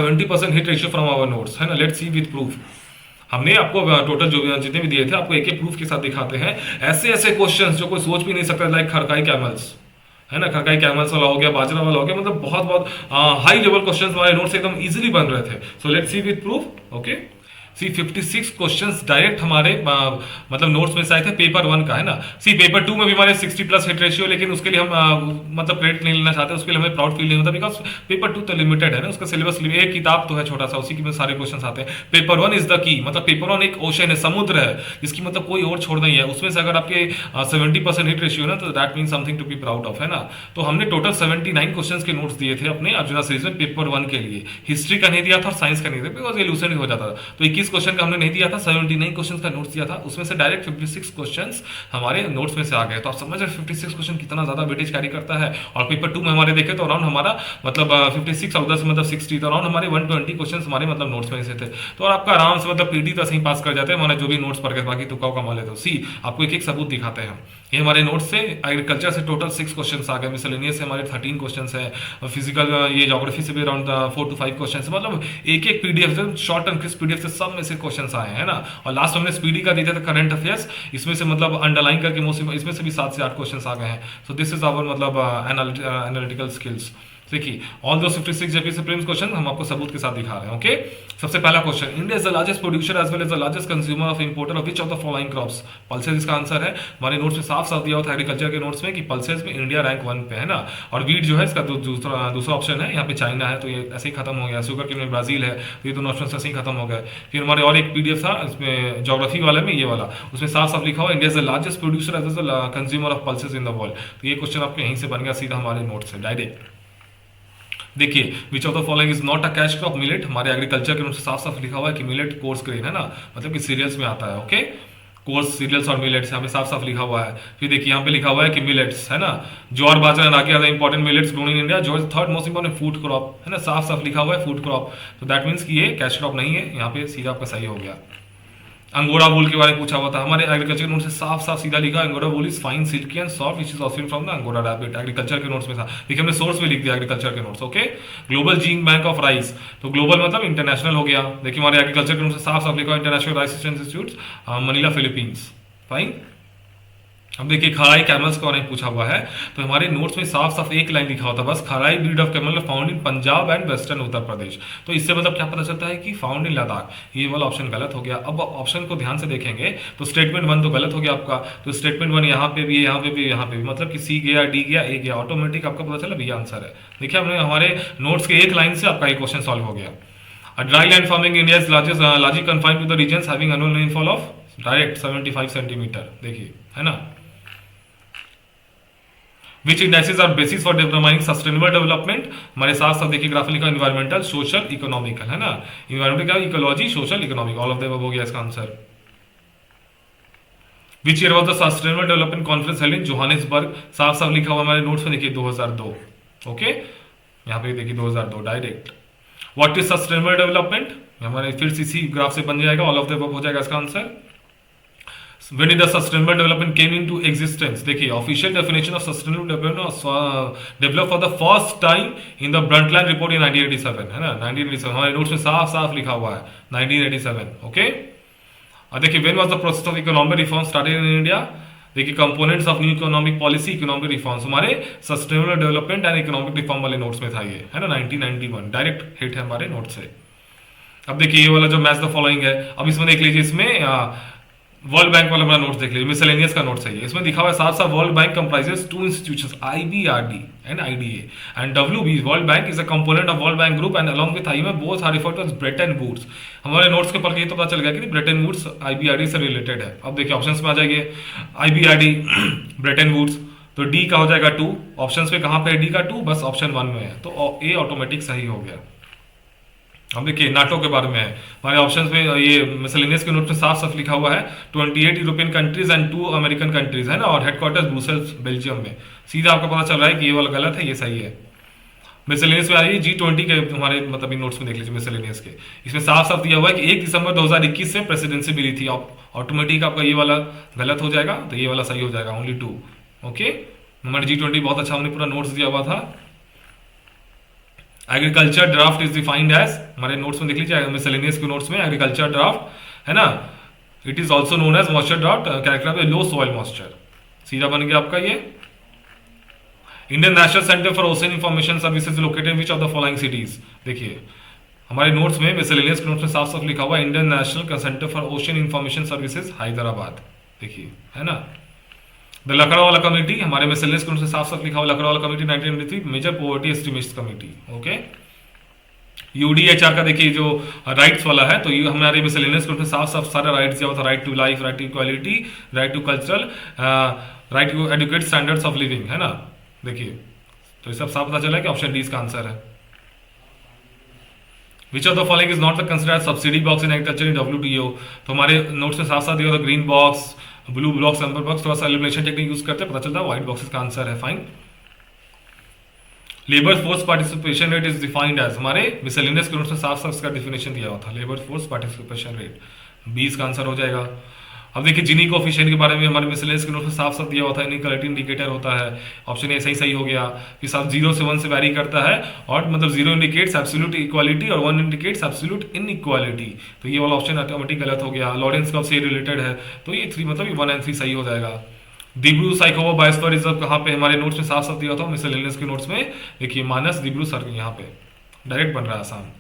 70% hit ratio from our notes, है ना। Let's see with proof. हमने आपको टोटल जो जितने भी दिए थे आपको एक एक प्रूफ के साथ दिखाते हैं। ऐसे ऐसे क्वेश्चंस जो कोई सोच भी नहीं सकता, लाइक खरकाई कैमल्स, है ना, खरकाई कैमल्स वाला हो गया, बाजरा वाला हो गया, मतलब बहुत बहुत हाई लेवल क्वेश्चंस हमारे नोट्स एकदम इजीली बन रहे थे। So let's see with proof. Okay, see 56 questions direct हमारे मतलब नोट्स में से आए थे पेपर 1 का, है ना। सी पेपर 2 में भी हमारे 60+ हिट रेशियो, लेकिन उसके लिए हम मतलब क्रेडिट नहीं लेना चाहते, उसके लिए हमें प्राउड फील नहीं होता, बिकॉज पेपर 2 तो लिमिटेड है ना, उसका सिलेबस एक किताब तो है छोटा सा, उसी में सारे क्वेश्चन आते हैं। पेपर 1 इज द की, मतलब पेपर 1 एक ओशन है, समुद्र है, जिसकी मतलब कोई और छोड़ नहीं है। उसमें से अगर आपके 70% हिट रेशियो है ना, तो that mean something to be proud of, है ना। तो हमने टोटल 79 क्वेश्चन के नोट्स दिए थे अपने अर्जुना सीरीज में पेपर 1 के लिए। हिस्ट्री का नहीं दिया था और साइंस का नहीं दिया, बिकॉज ये लूसेंट हो जाता था। तो 21 क्वेश्चन का हमने नहीं दिया था, 79 क्वेश्चन का नोट्स दिया था, उसमें से डायरेक्ट 56 क्वेश्चंस हमारे नोट्स में से आ गए। तो आप समझ रहे 56 क्वेश्चन कितना ज्यादा वेटेज कैरी करता है। और पेपर 2 में हमारे देखे तो अराउंड हमारा मतलब 56 और 10 मतलब 60, तो अराउंड हमारे 120 क्वेश्चन हमारे मतलब नोट्स में से थे। तो और आपका आराम से मतलब पीडी तो ऐसे ही पास कर जाते हैं हमारे जो भी नोट्स पढ़ के, बाकी तुक्का कमा लेते हो। सी आपको एक एक सबूत दिखाते हैं। ये हमारे नोट्स से एग्रीकल्चर से टोटल 6 क्वेश्चन आ गए, मिसलेनियस से हमारे 13 क्वेश्चन है, फिजिकल ये ज्योग्राफी से भी अराउंड 4 to 5 क्वेश्चन, मतलब एक एक पीडीएफ से, शॉर्ट एंड क्रिस्प पीडीएफ से सब में से क्वेश्चन आए हैं ना। और लास्ट हमने स्पीडी का दिया था करंट अफेयर्स, इसमें से मतलब अंडरलाइन करके मोस्ट, इसमें से भी 7 से 8 क्वेश्चन आ गए हैं। सो दिस इज आवर मतलब एनालिटिकल स्किल्स। देखिए ऑल दो 56 जेपी से प्रीलिम्स क्वेश्चन हम आपको सबूत के साथ दिखा रहे हैं। ओके, सबसे पहला question, India is the largest producer as well as the largest consumer of importer of which of the following crops. Pulses इसका आंसर है। हमारे नोट्स में साफ साफ दिया होता है एग्रीकल्चर के नोट्स में कि पल्सेस में इंडिया रैंक 1 पे है ना। और वीट जो है इसका दूसरा ऑप्शन है, यहाँ पे चाइना है, तो ये ऐसे ही खत्म हो गया। शुगर के में ब्राजील है, तो ये दोनों ऑप्शन ऐसे ही खत्म हो गए। फिर हमारे और एक पीडीएफ था इसमें ज्योग्राफी वाले में, ये वाला, उसमें साफ साफ लिखा हुआ India is the largest producer as well as the consumer of pulses in the world. तो ये क्वेश्चन आपके यहीं से बन गया सीधा हमारे नोट से डायरेक्ट। देखिए विच of the following is not a cash crop, millet. हमारे एग्रीकल्चर के नोट से साफ साफ लिखा हुआ है कि मिलेट कोर्स ग्रेन है ना, मतलब कि सीरियल्स में आता है। ओके, कोर्स सीरियल्स और मिलेट्स यहाँ पे साफ साफ लिखा हुआ है। फिर देखिए यहाँ पे लिखा हुआ है कि मिलेट्स है ना, jowar bajra ragi are the important millets grown in India, जो third most important food crop है ना, साफ साफ लिखा हुआ है फूड क्रॉप। तो दैट मीन्स कि ये कैश क्रॉप नहीं है, यहाँ पे सीधा आपका सही हो गया। अंगोरा वूल के बारे में पूछा हुआ था, हमारे एग्रीकल्चर के नोट से साफ साफ सीधा लिखा angora wool is fine silkie and soft which is Austin from the angora rabbit. Agriculture के नोट्स में था, देखिए हमने सोर्स में लिख दिया एग्रीकल्चर के notes. Okay, global gene bank of rice, तो ग्लोबल मतलब इंटरनेशनल हो गया। देखिए हमारे एग्रीकल्चर के नोट से साफ साफ लिखा international rice institute Manila Philippines, fine. अब देखिए खराई कैमल्स का नहीं पूछा हुआ है, तो हमारे नोट्स में साफ साफ एक लाइन लिखा होता है बस, Kharai breed of camel found in Punjab and western Uttar Pradesh. तो इससे मतलब क्या पता चलता है कि फाउंड इन लद्दाख, ये वाला ऑप्शन गलत हो गया। अब ऑप्शन को ध्यान से देखेंगे तो स्टेटमेंट 1 तो गलत हो गया आपका, तो स्टेटमेंट 1 यहाँ पे भी है, यहाँ पे भी, यहाँ पे भी, मतलब कि सी गया, डी गया, ए गया, ऑटोमेटिक आपका पता चला ये आंसर है। देखिए हमने हमारे नोट्स के एक लाइन से आपका ये क्वेश्चन सॉल्व हो गया। Dry land farming India is largely confined to the regions having annual rainfall of direct 75 centimetre, देखिए है ना। Which indices are basis for determining sustainable development, हमारे साथ साथ देखिए ग्राफ लिखा environmental, social, economical, है ना। environmental क्या, ecology, social, economic, all of the above हो गया इसका answer. Which year was the sustainable development conference held in Johannesburg, साफ साफ लिखा हुआ हमारे नोट्स में देखिए 2002। ओके, यहाँ पे देखिए 2002 direct. What is sustainable development, हमारे फिर इसी ग्राफ से बन जाएगा, ऑल ऑफ द अबव हो जाएगा इसका answer. When did the sustainable development came into existence, देखिए official definition of sustainable development develop for the first time in the Brundtland report इन 1987, है ना। 1987 हमारे नोट्स में साफ साफ लिखा हुआ है 1987। ओके, और देखिए when was the process of economic reform started in India, देखिए components of new economic policy, economic reforms, हमारे sustainable development and economic reform वाले नोट्स में था ये, है ना। 1991 डायरेक्ट हिट है हमारे नोट से। अब देखिए ये वाला जो मैच द फॉलोइंग है, अब इसमें देख लीजिए, इसमें वर्ल्ड बैंक वाला हमारा नोट्स देख लीजिए, मिसलेनियस का नोट्स है ये, इसमें दिखा हुआ है साफ साफ World Bank comprises 2 institutions, IBRD and IDA and WB। World Bank is a component of World Bank group and along with IMF both are referred to as Bretton Woods. हमारे नोट्स के पढ़ के तो पता चल गया कि ब्रेटन वुड्स IBRD से रिलेटेड है। अब देखिए ऑप्शंस में आ जाएंगे IBRD ब्रेटन वुड्स, तो डी का हो जाएगा 2, ऑप्शंस में कहाँ पे डी का 2, बस ऑप्शन 1 में है, तो ए ऑटोमेटिक सही हो गया। अब देखिए नाटो के बारे में है, हमारे ऑप्शंस में ये मिसलेनियस के नोट में साफ साफ लिखा हुआ है 28 European countries and 2 American countries, है ना, और हेडक्वार्टर्स ब्रुसेल्स बेल्जियम में। सीधा आपको पता चल रहा है कि ये वाला गलत है, ये सही है। मिसलेनियस में आ रही है G20 के हमारे मतलब इन नोट्स में देख लीजिए मिसलेनियस के, इसमें साफ साफ दिया हुआ है कि 1 दिसंबर 2021 से प्रेसिडेंसी मिली थी। ऑटोमेटिक आपका ये वाला गलत हो जाएगा, तो ये वाला सही हो जाएगा, ओनली 2। ओके, हमारे G20 बहुत अच्छा हमने पूरा नोट्स दिया हुआ था। Agriculture drought is defined as, हमारे नोट्स में देख लीजिए मिसलेनियस के नोट्स में एग्रीकल्चर ड्राफ्ट है ना, it is also known as moisture drought character low soil moisture, सीधा बन गया आपका ये। Indian National Centre for Ocean Information Services located which of the following cities, देखिए हमारे नोट्स में मिसलेनियस के नोट्स में साफ साफ लिखा हुआ Indian National Centre for Ocean Information Services Hyderabad, देखिए है ना। द लकड़वाला कमेटी, हमारे मिसलेनियस के नोट्स में साफ साफ लिखा हुआ Lakdawala committee 1993 major poverty estimation committee, okay. UDHR का देखिए जो राइट्स वाला है, तो ये हमारे मिसलेनियस के नोट्स में साफ साफ सारा राइट्स दिया हुआ था, right to life, right to equality, right to cultural, right to adequate standards of living, है ना। देखिए तो ये सब साफ पता चला है कि ऑप्शन डी इसका आंसर है। विच of the following is not considered subsidy box in agriculture in WTO, तो हमारे नोट्स में साफ साफ दिया था green box, blue box, amber box, थोड़ा सा एलिमिनेशन टेक्निक यूज करते हैं, पता चलता है व्हाइट बॉक्स का आंसर है, fine. Labour force participation rate is defined as, हमारे मिसलेनियस के नोट्स में साफ साफ इसका डिफिनेशन दिया हुआ था, लेबर फोर्स पार्टिसिपेशन रेट, 20 का आंसर हो जाएगा। अब देखिए जिनी कोफिशिएंट के बारे में हमारे मिसलेनियस के नोट में साफ साफ दिया हुआ था, इनइक्वालिटी इंडिकेटर होता है, ऑप्शन ए सही हो गया कि सब 0 से 1 से वैरी करता है, और मतलब 0 इंडिकेट्स एब्सोल्यूट इक्वालिटी और 1 इंडिकेट्स एब्सोल्यूट इनइक्वालिटी, तो ये वाला ऑप्शन ऑटोमेटिक गलत हो गया। लॉरेंस कर्व से रिलेटेड है, तो ये 3 मतलब 1 एंड 3 सही हो जाएगा। दिब्रू साइकोवा बायोस्फीयर रिजर्व कहाँ पे, हमारे नोट्स में साफ साफ दिया था मिसलेनियस के नोट्स में, देखिए मानस दिब्रू सर्कल यहाँ पे डायरेक्ट बन रहा है Assam.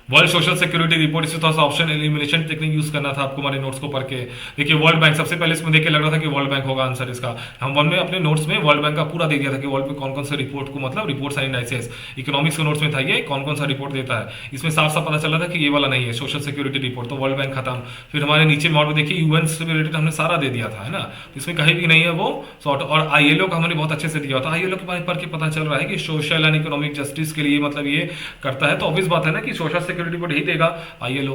World social security report, इससे थोड़ा सा ऑप्शन एलिमिनेशन टेक्निक यूज करना था आपको हमारे नोट्स को पढ़ के। देखिए वर्ल्ड बैंक, सबसे पहले इसमें देख के लग रहा था कि वर्ल्ड बैंक होगा आंसर इसका, हम वन में अपने नोट्स में वर्ल्ड बैंक का पूरा दे दिया था कि वर्ल्ड में कौन कौन से रिपोर्ट को मतलब रिपोर्ट्स एंड इंडाइसेस, इकोनॉमिक्स के नोट्स में था ये कौन कौन सा रिपोर्ट देता है, इसमें साफ साफ पता चला था कि ये वाला नहीं है सोशल सिक्योरिटी रिपोर्ट, तो वर्ल्ड बैंक खत्म। फिर हमारे नीचे मॉडल देखिए यूएन से रिलेटेड हमने सारा दे दिया था, है ना, इसमें कहीं भी नहीं है वो सॉर्ट, और आईएलओ का हमने बहुत अच्छे से दिया था, आईएलओ के बारे में पढ़ के पता चल रहा है कि सोशल एंड इकोनॉमिक जस्टिस के लिए मतलब ये करता है, तो ऑब्वियस बात है ना कि सोशल सिक्योरिटी रिपोर्ट ही देगा आईएलओ,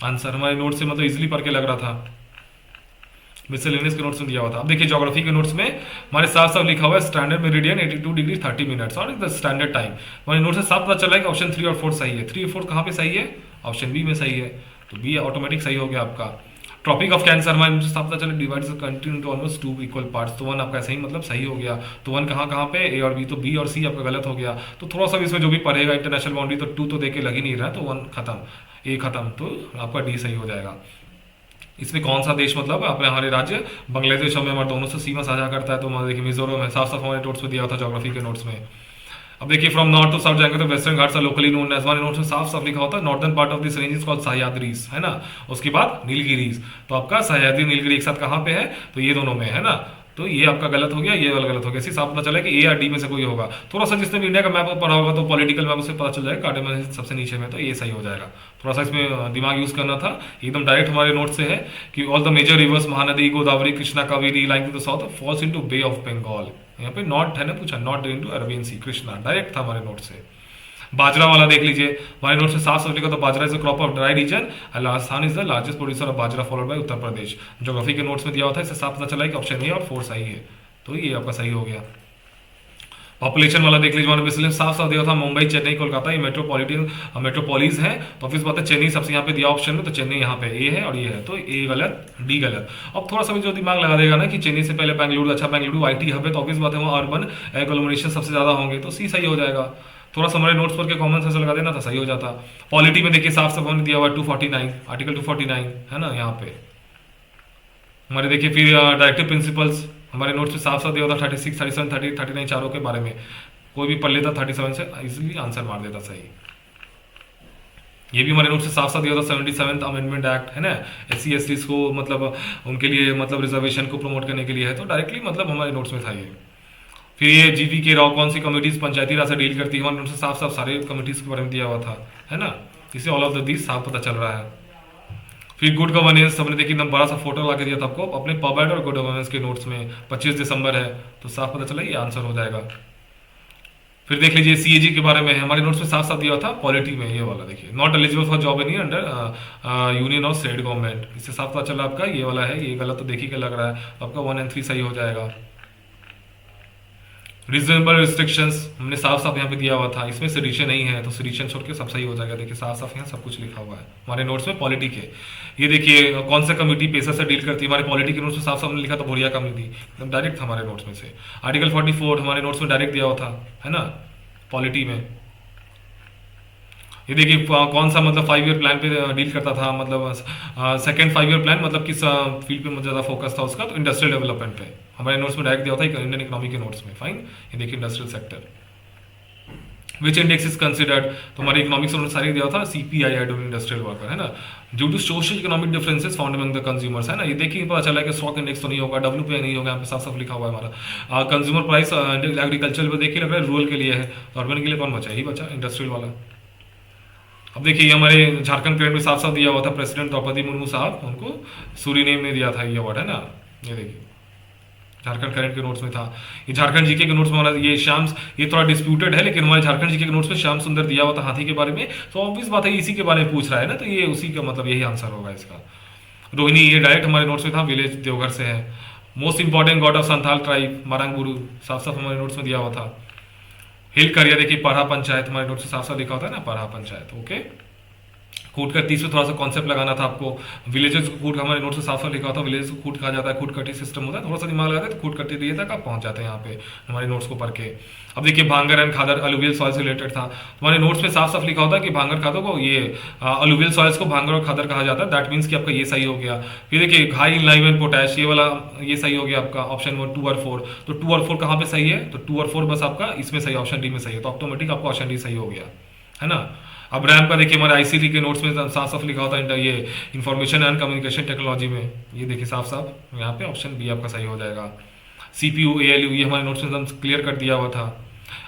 आंसर हमारे नोट से मतलब इजीली पढ़ के लग रहा था, मिसलेनियस के नोट्स में दिया हुआ था। अब देखिए ज्योग्राफी के नोट्स में हमारे साफ साफ लिखा हुआ है स्टैंडर्ड मेरिडियन 82 डिग्री 30 मिनट्स और द स्टैंडर्ड टाइम, हमारे नोट से साफ पता चला है कि ऑप्शन 3 और 4 सही है। 3 और 4 कहाँ पे सही है, ऑप्शन बी में सही है, तो बी ऑटोमेटिक सही हो गया आपका। ट्रॉपिक ऑफ कैंसर हमारे नोट से साफ पता चला divides the country into almost 2 equal parts, तो 1 आपका सही मतलब सही हो गया, तो 1 कहाँ पे ए और बी, तो बी और सी आपका गलत हो गया। तो थोड़ा सा इसमें जो भी पड़ेगा इंटरनेशनल बाउंड्री, तो 2 तो देके लग ही नहीं रहा, तो 1 खत्म, ए खत्म, तो आपका डी सही हो जाएगा। इसमें कौन सा देश मतलब अपने हमारे राज्य बांग्लादेश और म्यांमार दोनों से सीमा साझा करता है, तो हमारे देखिए मिजोरम है, साफ साफ हमारे नोट्स में दिया हुआ था ज्योग्राफी के नोट्स में। अब देखिए फ्रॉम नॉर्थ टू साउथ जाएंगे तो Western Ghats are locally known as, हमारे नोट्स में साफ साफ लिखा होता है northern part of this range is called Sahyadris, है ना, उसके बाद नीलगिरीज, तो आपका सह्याद्री नीलगिरी एक साथ कहाँ पे है, तो ये दोनों में है ना, तो ये आपका गलत हो गया, ये वाला गलत हो गया, इसी साफ पता चला कि ए या डी में से कोई होगा। थोड़ा सा जिसने भी इंडिया का मैप पढ़ा होगा तो पॉलिटिकल मैप से पता चल जाएगा कार्डेमन सबसे नीचे में, तो ये सही हो जाएगा। थोड़ा सा इसमें दिमाग यूज करना था, एकदम डायरेक्ट हमारे नोट से है कि all the major rivers Mahanadi Godavari Krishna Kaveri like to the south falls into Bay of Bengal, यहाँ पे नॉट है ना पूछा, not into Arabian Sea, Krishna direct था हमारे नोट से। बाजरा वाला देख लीजिए हमारे नोट से साफ साफ लिखा तो bajra is a crop of dry region, Rajasthan is the largest producer of bajra followed by Uttar Pradesh. Geography के नोट्स में दिया होता है, इससे साफ पता चला है कि ऑप्शन ए और 4 सही है, तो ये आपका सही हो गया। पॉपुलेशन वाला देख लीजिए, मैंने साफ साफ दिया था मुंबई चेन्नई कोलकाता ये मेट्रोपॉलिटन मेट्रोपोलिस है, तो ऑफिस बात है चेन्नई सबसे यहाँ पे दिया ऑप्शन में, तो चेन्नई यहाँ पे ए है और ये है, तो ए गलत डी गलत। अब थोड़ा सा भी जो दिमाग लगा देगा ना कि चेन्नई से पहले बेंगलुरु, अच्छा बेंगलुरु आईटी हब है, तो ऑफिस बात है वहाँ अर्बन एग्लोमरेशन सबसे ज्यादा होंगे, तो सी सही हो जाएगा। थोड़ा सा हमारे नोट्स पर के कॉमन सेंस लगा देना था, सही हो जाता। पॉलिटी में देखिए साफ साफ दिया हुआ 249 आर्टिकल 249 है ना, यहाँ पे हमारे देखिए फिर डायरेक्टिव प्रिंसिपल्स हमारे नोट्स में साफ साफ दिया होता 36 37 30 39 चारों के बारे में, कोई भी पढ़ लेता 37 से इजीली आंसर मार देता सही। ये भी हमारे नोट से साफ साफ दिया होता 77th अमेंडमेंट एक्ट है ना, SC STs को मतलब उनके लिए मतलब रिजर्वेशन को प्रमोट करने के लिए है, तो डायरेक्टली मतलब हमारे नोट्स में था ये। फिर ये GV के राव कौन सी कमिटीज पंचायती राज से डील करती है, हमारे नोट से साफ साफ सारे कमिटीज के बारे में दिया हुआ था, है ना, इसे ऑल ऑफ द दीज साफ पता चल रहा है। फिर गुड गवर्नेंस हमने देखिए एकदम बड़ा सा फोटो ला के दिया था आपको अपने पॉवर्ट और गुड गवर्नेंस के नोट्स में, 25 दिसंबर है, तो साफ पता चला ये आंसर हो जाएगा। फिर देख लीजिए CAG के बारे में हमारे नोट्स में साफ साफ दिया था पॉलिटी में, ये वाला देखिए not eligible for job any under union और स्टेट गवर्नमेंट, इससे साफ पता चला आपका ये वाला है, ये गलत तो देखिए के लग रहा है, आपका 1 और 3 सही हो जाएगा। रीजनेबल रिस्ट्रिक्शंस हमने साफ साफ यहाँ पे दिया हुआ था, इसमें सेडिशन नहीं है, तो सेडिशन छोड़ के सब सही हो जाएगा। देखिए साफ साफ यहाँ सब कुछ लिखा हुआ है हमारे नोट्स में पॉलिटी के। ये देखिए कौन सा कमिटी पैसा से डील करती है, हमारे पॉलिटी के नोट्स में साफ साफ हमने लिखा था भोरिया कमिटी, एकदम डायरेक्ट हमारे नोट्स में से। आर्टिकल 44 हमारे नोट्स में डायरेक्ट दिया हुआ था, है ना, पॉलिटी में। ये देखिए कौन सा मतलब 5 ईयर प्लान पे डील करता था, मतलब सेकंड 5 ईयर प्लान मतलब किस फील्ड पे ज़्यादा फोकस था उसका, तो इंडस्ट्रियल डेवलपमेंट पे हमारे नोट्स में डायरेक्ट दिया था इंडियन इकोनॉमी के नोट्स में। फाइन, ये देखिए industrial sector which index is considered, तो हमारे इकोनॉमिक्स में सारी दिया था सीपीआई इंडस्ट्रियल वर्कर, है ना। Due to social economic differences found among the consumers, है ना। ये देखिए पता चला है कि स्टॉक इंडेक्स तो नहीं होगा, डब्ल्यूपीआई नहीं होगा, यहाँ पे साफ साफ लिखा हुआ है हमारा। कंज्यूमर प्राइस एग्रीकल्चर पे देखिए लग रहा है रूरल के लिए है, तो अर्बन के लिए कौन बचा, यही बचा इंडस्ट्रियल वाला। अब देखिए ये हमारे झारखंड करंट में साफ साफ दिया हुआ था, प्रेसिडेंट द्रौपदी मुर्मू साहब, उनको सूरीनेम में दिया था ये अवार्ड, है ना। ये देखिए झारखंड करंट के नोट्स में था। ये झारखंड जीके के नोट्स में हमारा ये श्याम, ये थोड़ा डिस्प्यूटेड है, लेकिन हमारे झारखंड जीके के नोट्स में श्याम सुंदर दिया हुआ था हाथी के बारे में, तो ऑब्वियस बात है इसी के बारे में पूछ रहा है ना, तो ये उसी का मतलब यही आंसर होगा इसका। रोहिणी ये डायरेक्ट हमारे नोट्स में था, विलेज देवघर से है। Most important god of Santhal tribe Marangburu, साफ साफ हमारे नोट्स में दिया हुआ था। हिल करिया देखिए पढ़ा पंचायत, हमारे नोट्स में साफ साफ लिखा होता है ना पढ़ा पंचायत। ओके, कूटकटी से थोड़ा सा कॉन्सेप्ट लगाना था आपको। विलेजेस को कूट, हमारे नोट से साफ साफ लिखा होता है विलेज को कूट कहा जाता है, कूटकटी सिस्टम होता है, थोड़ा सा दिमाग लगाते तो कूटकटी दिए तक आप पहुंच जाते हैं यहाँ पे हमारे नोट्स को पढ़ के। अब देखिए भांगर एंड खादर अलुवियल सॉइल से रिलेटेड था, हमारे नोट्स में साफ साफ लिखा होता है कि भांगर खादों को ये अलुवियल सॉइल्स को भांगर और खादर कहा जाता है, दैट मीन्स कि आपका ये सही हो गया। फिर देखिए high in live and potash, ये वाला ये सही हो गया आपका ऑप्शन 1 2 और 4, तो 2 और 4 कहाँ पे सही है, तो 2 और 4 बस आपका इसमें सही, ऑप्शन डी में सही है, तो ऑटोमेटिक आपका ऑप्शन डी सही हो गया, है ना। अब रैम का देखिए हमारे आईसीटी के नोट्स में साफ साफ लिखा होता है ये इंफॉर्मेशन एंड कम्युनिकेशन टेक्नोलॉजी में, ये देखिए साफ साफ यहाँ पे ऑप्शन बी आपका सही हो जाएगा। सीपीयू एएलयू ये हमारे नोट्स में एकदम क्लियर कर दिया हुआ था।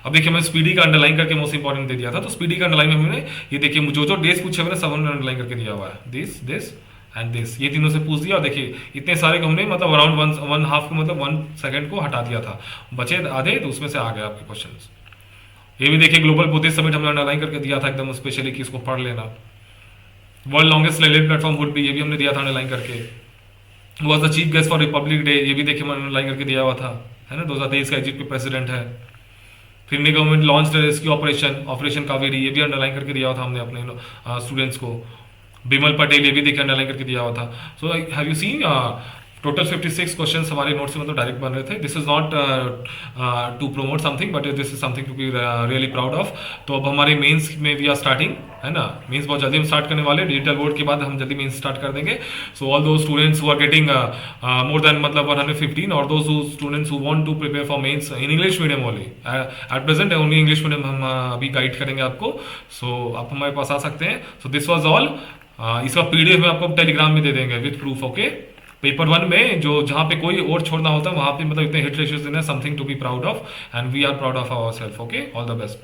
अब देखिए मैं स्पीडी का अंडरलाइन करके मोस्ट इंपॉर्टेंट दे दिया था, तो स्पीडी का अंडरलाइन में हमने ये देखिए जो जो डेज पूछे हुए सब हमने अंडरलाइन करके दिया हुआ है, दिस दिस एंड दिस, ये तीनों से पूछ दिया। और देखिए इतने सारे को हमने मतलब अराउंड वन हाफ को मतलब 1 सेकंड को हटा दिया था, बचे आधे तो उसमें से आ गए आपके क्वेश्चन। ये भी देखिए ग्लोबल बुद्धिस्ट समिट हमने अंडरलाइन करके दिया था एकदम स्पेशली कि इसको पढ़ लेना। World longest railway platform would be, ये भी हमने दिया था अंडरलाइन करके। Was the chief guest for Republic day, ये भी देखिए मैंने अंडरलाइन करके दिया हुआ था, है ना। 2023 का इजिप्ट के प्रेसिडेंट है। फिर Indian government launch rescue operation Kaveri, ये भी अंडरलाइन करके दिया हुआ था हमने अपने स्टूडेंट्स को। बिमल पटेल ये भी देखिए अंडरलाइन करके दिया हुआ था। So have you seen total 56 questions हमारे नोट से मतलब डायरेक्ट बन रहे थे। This is not to promote something but this is something to be really proud of. तो अब हमारे मेंस में वी आर स्टार्टिंग, है ना। मेंस बहुत जल्दी हम स्टार्ट करने वाले, डिजिटल बोर्ड के बाद हम जल्दी मेंस स्टार्ट कर देंगे। So all those students who are getting more than मतलब 115 और those students who want to prepare for mains in English medium only, at present only English medium हम अभी गाइड करेंगे आपको। सो आप हमारे पास आ सकते हैं। So this was all. इसका पीडीएफ में आपको टेलीग्राम में दे देंगे विथ प्रूफ। ओके, पेपर 1 में जो जहाँ पे कोई और छोड़ना होता है वहाँ पे मतलब इतने हिट रेशियोज देना, something to be proud of and we are proud of our self. Okay, all the best.